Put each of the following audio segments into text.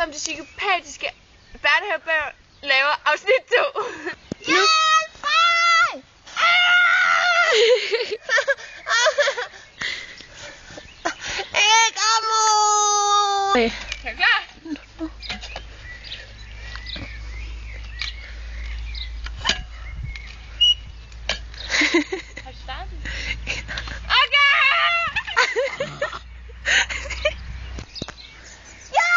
som de psykopatiske børnehavebørn laver afsnit 2. Hjælp mig! Ikke amor! Er du klar? Har du startet? Okay! Ja!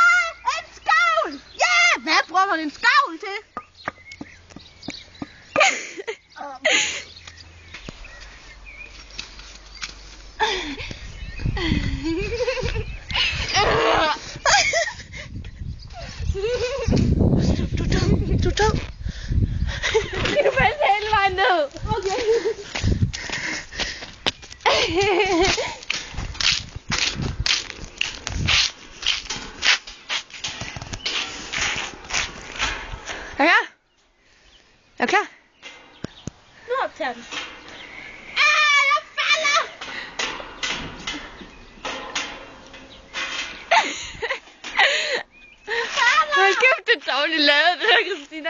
En skål! Ja! Hvad bruger man en skål til? Du er død. Du faldt hele vejen ned. Okay. Er du klar? Er du klar? Nu optager den. Jeg falder! Hold kæft, det er dårligt lavet, det der, Christina.